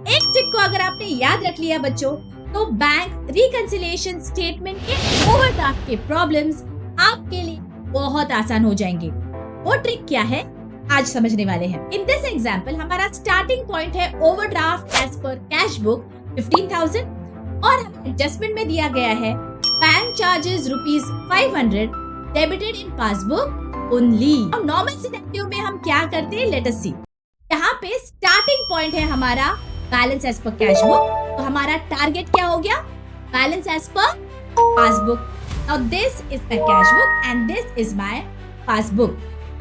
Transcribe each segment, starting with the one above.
एक ट्रिक को अगर आपने याद रख लिया बच्चों, तो बैंक रिकंसिलिएशन स्टेटमेंट के ओवरड्राफ्ट के प्रॉब्लम्स आपके लिए बहुत आसान हो जाएंगे। वो ट्रिक क्या है आज समझने वाले हैं। इन दिस एग्जांपल हमारा स्टार्टिंग पॉइंट है overdraft as per cash book 15,000 और हमें एडजस्टमेंट में दिया गया है bank charges ₹500 debited in passbook only. Normal scenario में हम क्या करते हैं, लेट अस सी। यहाँ पे स्टार्टिंग पॉइंट है हमारा balance as per cash book, तो हमारा टारगेट क्या हो गया, balance as per passbook. Now this is my cash book and this is my passbook.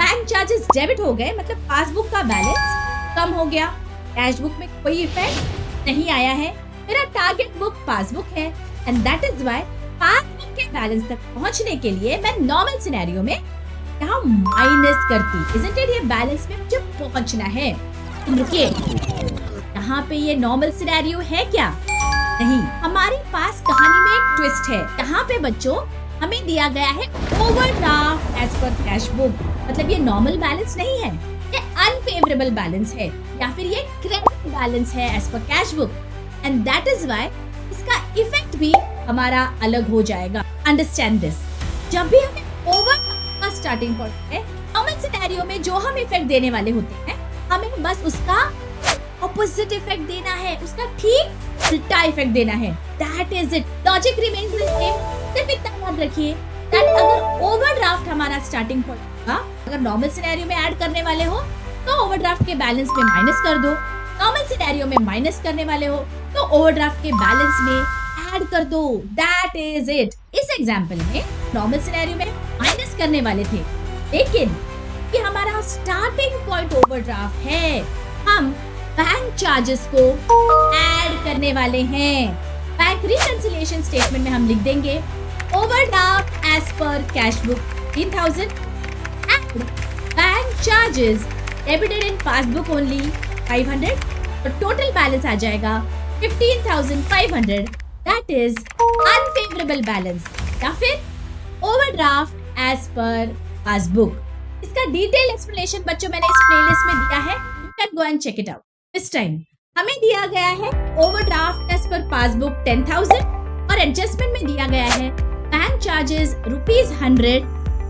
Bank charges debit हो गए, मतलब पासबुक का बैलेंस कम हो गया, कैश बुक में कोई इफेक्ट नहीं आया है। मेरा टारगेट बुक पासबुक है and that is why passbook के बैलेंस तक पहुंचने के लिए मैं नॉर्मल सिनेरियो में यहाँ माइनस करती। इजंट इट, ये बैलेंस में मुझे पहुंचना है। रुकिए, यहाँ पे ये नॉर्मल सिनेरियो है क्या? नहीं, हमारे पास कहानी में एक ट्विस्ट है। यहाँ पे बच्चों हमें दिया गया है overdraft as per cash book, मतलब ये नॉर्मल बैलेंस नहीं है, ये अनफेवरेबल बैलेंस है या फिर ये क्रेडिट बैलेंस है as per cash book and that is why इसका इफेक्ट भी हमारा अलग हो जाएगा। Understand this. जब भी हमें ओवरड्राफ्ट का स्टार्टिंग पॉइंट है, नॉर्मल सिनेरियो में जो हम इफेक्ट देने वाले होते हैं, हमें बस उसका ऑपोजिट इफेक्ट देना है, उसका ठीक उल्टा इफेक्ट देना है। That is it, logic remains the same. सिर्फ इतना याद रखिए दैट अगर ओवरड्राफ्ट हमारा स्टार्टिंग पॉइंट होगा, अगर नॉर्मल सिनेरियो में ऐड करने वाले हो तो ओवरड्राफ्ट के बैलेंस में माइनस कर दो, नॉर्मल सिनेरियो में माइनस करने वाले हो तो ओवरड्राफ्ट के बैलेंस में ऐड कर दो। That is it. इस एग्जांपल में नॉर्मल सिनेरियो में माइनस करने वाले थे, लेकिन ये हमारा स्टार्टिंग पॉइंट ओवरड्राफ्ट है, हम बैंक चार्जेस को ऐड करने वाले हैं। बैंक रिकंसिलिएशन स्टेटमेंट में हम लिख देंगे overdraft as per cash book 15,000 and bank charges debited in passbook only 500, तो टोटल बैलेंस आ जाएगा 15,500। दैट इज अनफेवरेबल बैलेंस या फिर ओवरड्राफ्ट एज पर पासबुक। इसका डिटेल एक्सप्लेनेशन बच्चों मैंने इस प्लेलिस्ट में दिया है, you can go and check it out. इस टाइम हमें दिया गया है ओवरड्राफ्ट एज पर पासबुक 10,000 और एडजस्टमेंट में दिया गया है bank charges ₹100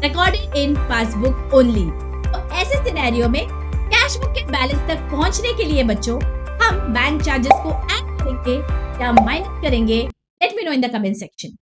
recorded in passbook only. तो ऐसे सिनेरियो में कैश बुक के बैलेंस तक पहुंचने के लिए बच्चों हम बैंक चार्जेस को ऐड करेंगे या माइनस करेंगे, let me know in the comment section.